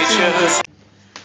pictures.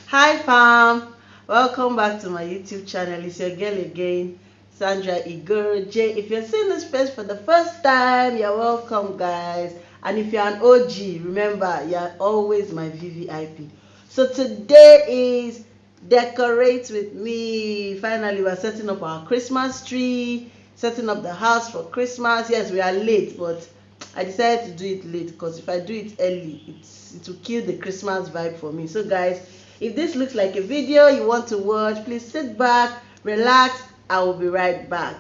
Hi fam, welcome back to my YouTube channel. It's your girl again, Sandra Igoroje. If you're seeing this page for the first time, you're welcome guys. And if you're an OG, remember you're always my VVIP. So today is decorate with me. Finally, we're setting up our Christmas tree, setting up the house for Christmas. Yes, we are late, but I decided to do it late because if I do it early, it will kill the Christmas vibe for me. So guys, if this looks like a video you want to watch, please sit back, relax. I will be right back.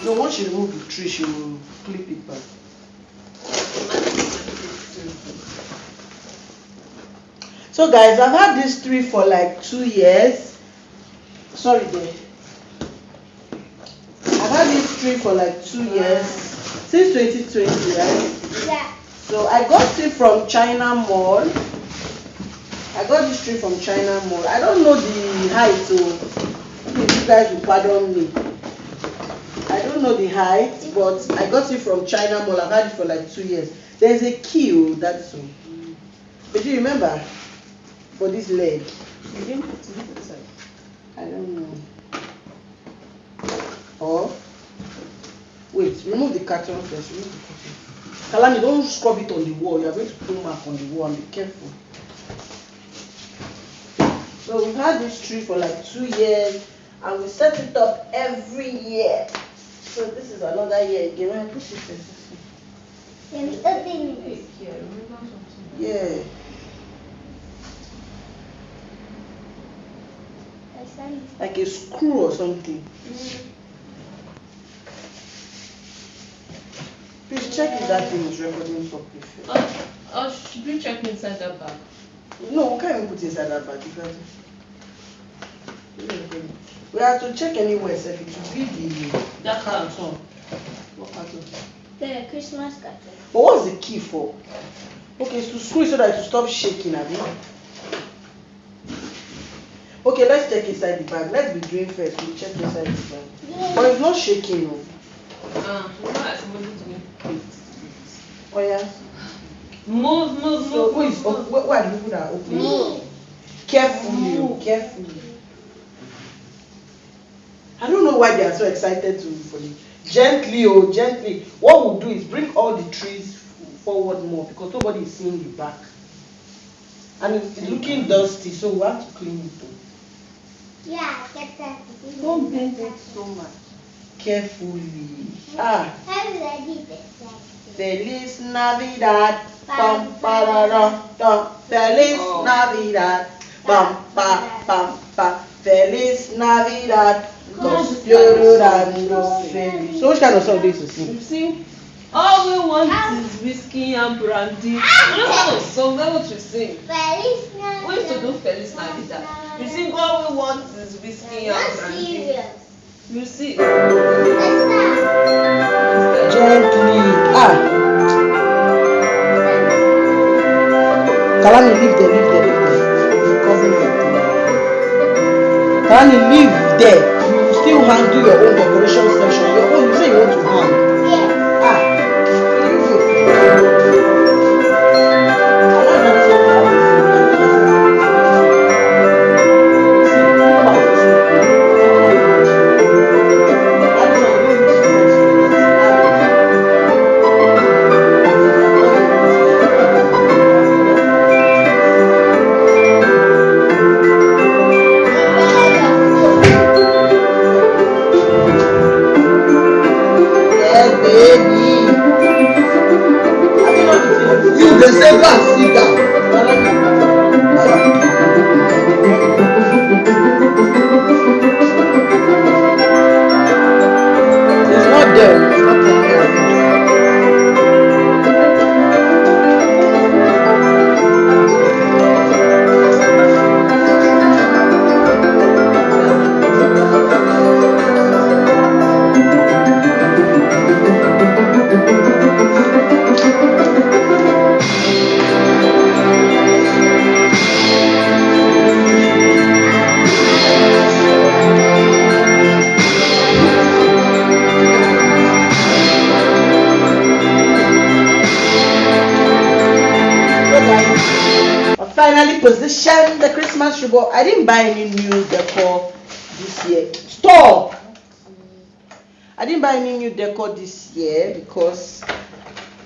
No, once you remove the tree, she will clip it back. So guys, I've had this tree for like 2 years. Sorry there. I've had this tree for like 2 years, since 2020, right? Yeah. So I got it from China Mall. I got this tree from China Mall. I don't know the height, so please you guys will pardon me. I don't know the height, but I got it from China Mall. I've had it for like 2 years. There's a key, that's so. But you remember for this leg? You didn't put it inside. I don't know. Or wait, remove the carton first. Remove the carton. Kalani, don't scrub it on the wall. You are going to put mark on the wall and be careful. So we've had this tree for like 2 years and we set it up every year. So this is another year again. When I push it first. Yeah. Like a screw or something. Please check if that thing is recording properly. Should we check inside that bag? No, we can't even put it inside that bag. We have to check anywhere, so it will be that carton. What carton? The Christmas carton. But what's the key for? Okay, it's to screw it so that it will stop shaking, Abby. Okay, let's check inside the bag. Let's be doing first. We'll check inside the bag. Yeah. But it's not shaking, no. Oh yeah. Move. So who is where are the people that are opening? Me. Carefully. I don't know why they are so excited for it. Gently. What we'll do is bring all the trees forward more because nobody is seeing the back. And it's looking dusty, so we have to clean it too. Yeah, get that. Don't bend it so much. Carefully. Feliz Navidad. Pam pararam. Feliz Navidad. Pam pam pam. Feliz Navidad. So which kind of song do you sing? You sing. All we want is whiskey and brandy. You know song, that's what you sing. Feliz Navidad. We used to do Feliz Navidad. You sing all we want is whiskey and brandy. You see. Gently. Kalani, leave there. Cover it. Kalani, leave there. You still handle your own decoration section. Your own, you say you want to hang. position the Christmas tree. But I didn't buy any new decor this year. Stop! I didn't buy any new decor this year because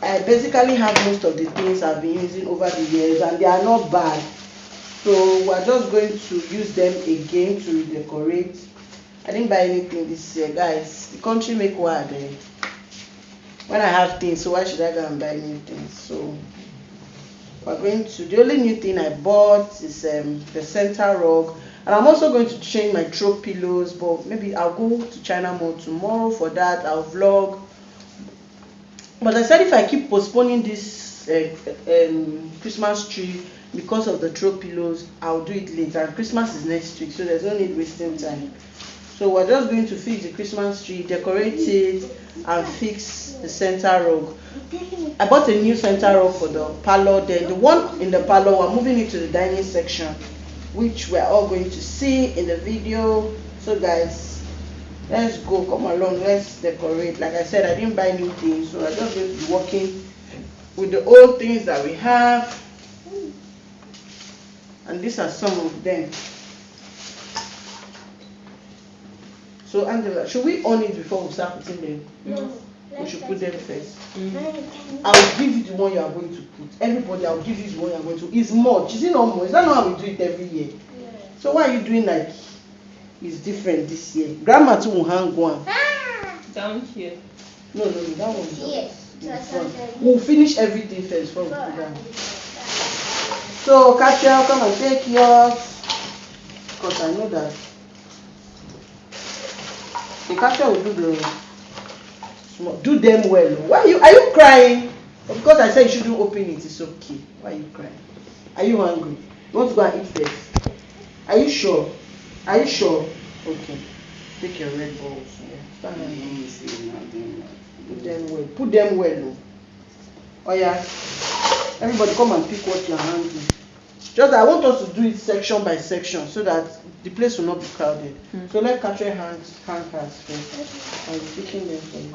I basically have most of the things I've been using over the years and they are not bad. So we're just going to use them again to decorate. I didn't buy anything this year, guys. The country make wild when I have things, so why should I go and buy new things? So we're going to, the only new thing I bought is the center rug, and I'm also going to change my throw pillows, but maybe I'll go to China Mall tomorrow for that. I'll vlog. But I said if I keep postponing this Christmas tree because of the throw pillows, I'll do it later. And Christmas is next week, so there's no need wasting time. So we're just going to fix the Christmas tree, decorate it, and fix the center rug. I bought a new center rug for the parlor. Then the one in the parlor, we're moving it to the dining section, which we're all going to see in the video. So guys, let's go. Come along, let's decorate. Like I said, I didn't buy new things, so I'm just going to be working with the old things that we have. And these are some of them. So Angela, should we on it before we start putting them? No. We should put them first. I'll give you the one you are going to put. Everybody, I'll give you the one you are going to. It's much. Is it not more? Is that not how we do it every year? Yeah. So why are you doing like it's different this year? Grandma too will hang one. Down here. No, that one is Yes. in front. We'll finish everything first before we put down. So Katia, come and take yours. Because I know that the Katia will do the small. Do them well. Why are you crying? Because I said you shouldn't open it. It's okay. Why are you crying? Are you hungry? You want to go and eat first? Are you sure? Are you sure? Okay. Take your red balls. Yeah. Put them well. Put them well. Oh yeah. Everybody come and pick what you're hungry. Just I want us to do it section by section so that the place will not be crowded. So let Katrin hang hers first. I'll be picking them for you.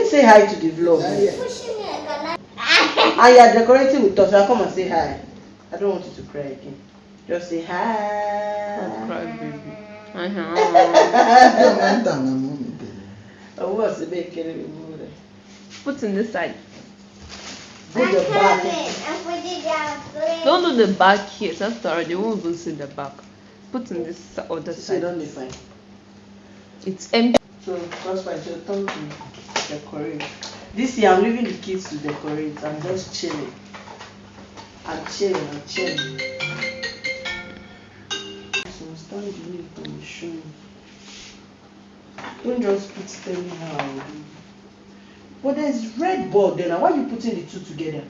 Say hi to the vlog. And you are decorating with us. I'll come and say hi. I don't want you to cry again. Just say hi. Don't cry, baby. Put in this side. Put the back. Don't Don't do the back here. That's already. They won't even see the back. Put in this other Say side. don't define. It's empty. So that's why it's your turn to decorate. This year I'm leaving the kids to decorate. I'm just chilling. I'm chilling. So stand the leaf and show me. Don't just put it anyhow. But there's red board there now. Why are you putting the two together?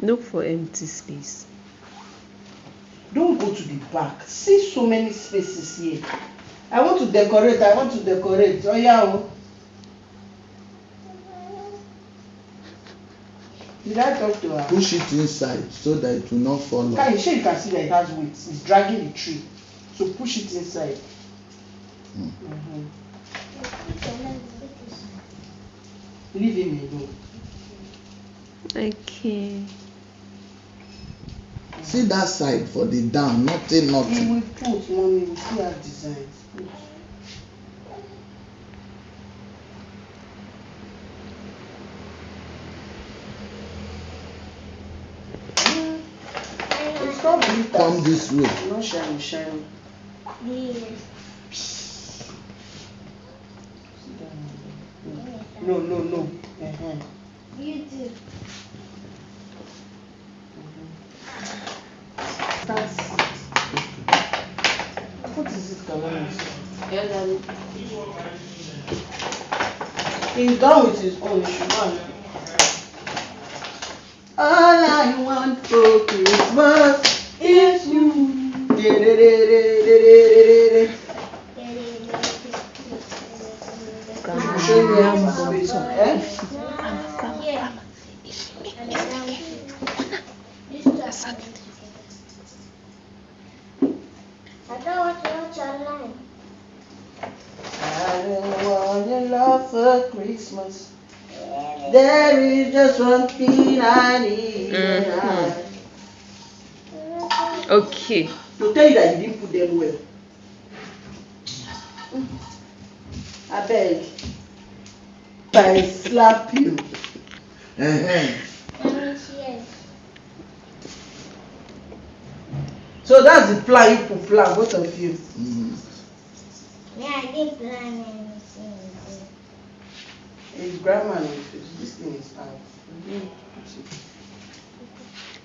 Look for empty space. Don't go to the back. See so many spaces here. I want to decorate. Oh yeah. Did I talk to her? Push it inside so that it will not fall off. You can see that it has weight. It's dragging the tree. So push it inside. Leave him alone. Okay. See that side for the down, nothing. He will put, mommy, we still have designs. stop glitters. Come this way. Not shiny. No. You do. What is it, Kalani? Yeah, Daddy. He's done with his own. He should run. All I want for Christmas is you. Show me how to space on, eh? I don't want to watch online. I don't want your love for Christmas. There is just one thing I need. Okay. To tell you that you didn't put them well. I beg. If I slap you. So that's the plan you could plan, both of you. Yeah, I didn't plan anything. It's grandma and this thing is out.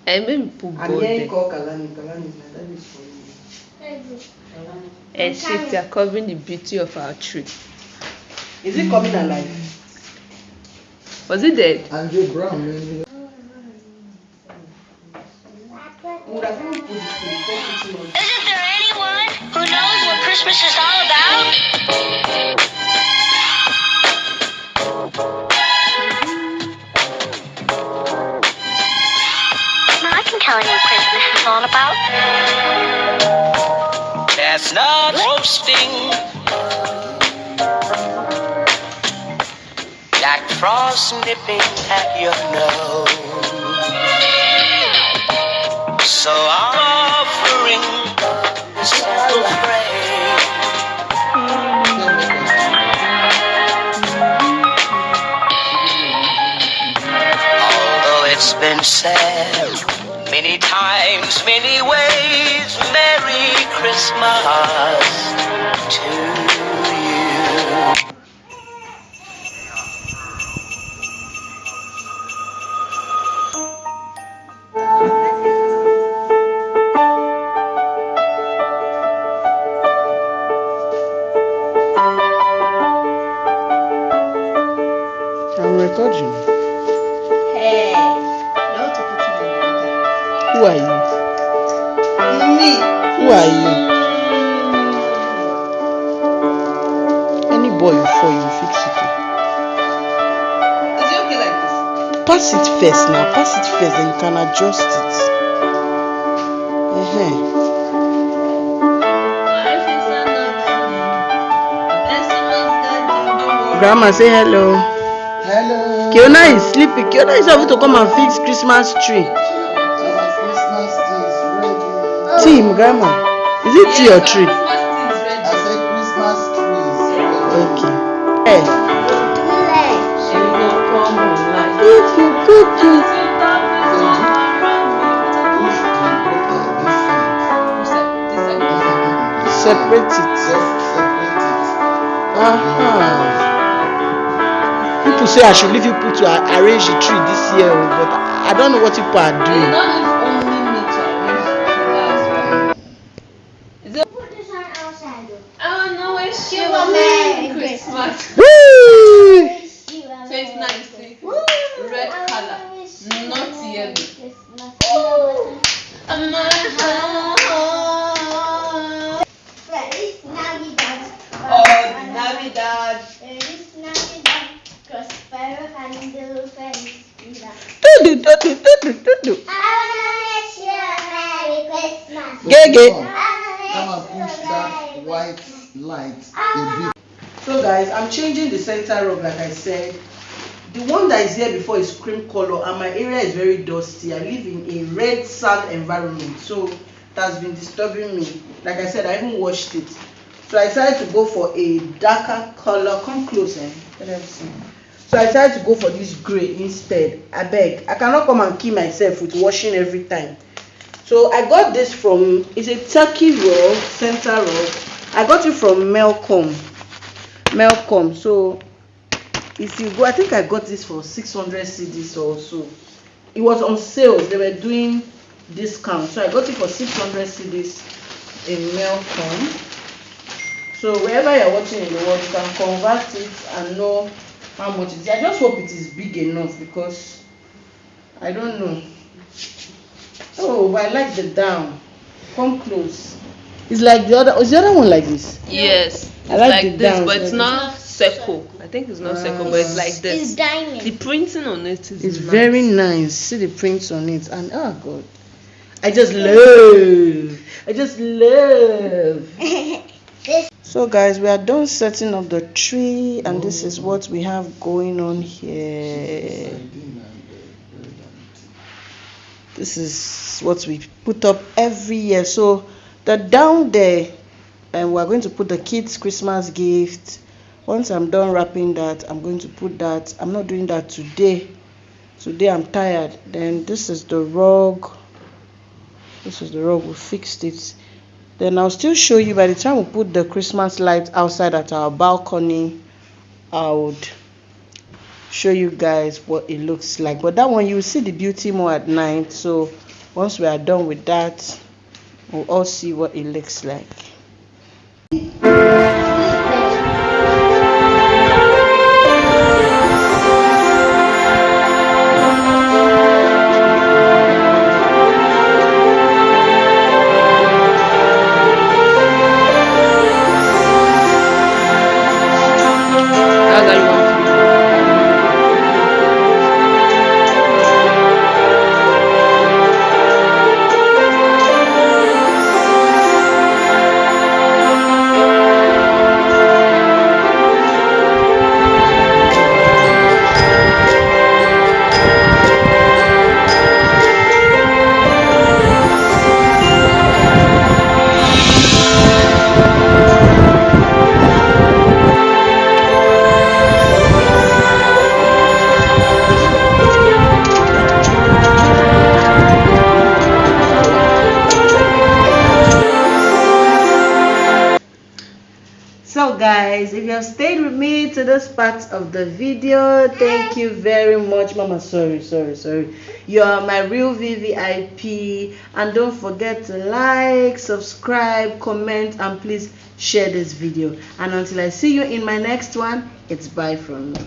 I mean, put I'm hearing call Kalani. Kalani is like, that is for you. and shit, they are covering the beauty of our tree. Is it coming alive? Was it dead? Andrew Brown, maybe. Would have even put it before putting on. Isn't there anyone who knows what Christmas is all about? I can tell you what Christmas is all about. Chestnuts roasting, Jack Frost nipping at your nose. So I'm offering this simple phrase. Although it's been said many times, many ways, Merry Christmas to you. I'm recording. Hey, don't put it Who are you? me. Who are you? Any boy before you fix it. Is it okay like this? Pass it first now. Pass it first, then you can adjust it. Grandma, say hello. Hello. Kiona is sleeping. Kiona is able to come and fix Christmas tree. Our Christmas tree is ready. Team, Grandma. Is it tea or tree? I said Christmas tree is ready. Okay. Hey. She will come online. If you could do. Separate it. People say I should leave you people to arrange the tree this year, but I don't know what people are doing. Put this one outside. Oh no, it's she will Merry Christmas. Woo! So it's nice. See? Red color, not yellow. Feliz Navidad. Oh, Navidad. Feliz Navidad. Prospero Handel Feliz Vida. Do. I wanna wish you a Merry Christmas. Gege. Come and push that white light a bit. So guys, I'm changing the center rug like I said. The one that is here before is cream color and my area is very dusty. I live in a red sand environment, so it has been disturbing me. Like I said, I even washed it. So I decided to go for a darker color. Come close, eh? Let them see. So I decided to go for this gray instead. I beg. I cannot come and kill myself with washing every time. So So I got this from, it's a turkey roll, center roll. I got it from Melcom. So if you go, I think I got this for 600 cedis or so. It was on sales. They were doing discount, so I got it for 600 cedis in Melcom. So wherever you're watching in the world, you can convert it and know how much it is. I just hope it is big enough, because I don't know. Oh, I like the down. Come close. It's like the other. Is the other one like this? Yes. I like like the this, down, but it's so not circle. I think it's not circle, but it's like this. It's diamond. The printing on it is It's nice. very nice. See the prints on it, and oh god, I just love. So guys, we are done setting up the tree, and this is what we have going on here. This is what we put up every year. So the down there, and we're going to put the kids' Christmas gift. Once I'm done wrapping that, I'm going to put that. I'm not doing that today. Today I'm tired. Then this is the rug. We fixed it. Then I'll still show you, by the time we put the Christmas lights outside at our balcony, I would show you guys what it looks like. But that one, you will see the beauty more at night. So once we are done with that, we'll all see what it looks like. So guys, if you have stayed with me to this part of the video, thank you very much. Mama, sorry. You are my real VVIP, and don't forget to like, subscribe, comment, and please share this video. And until I see you in my next one, it's bye from me.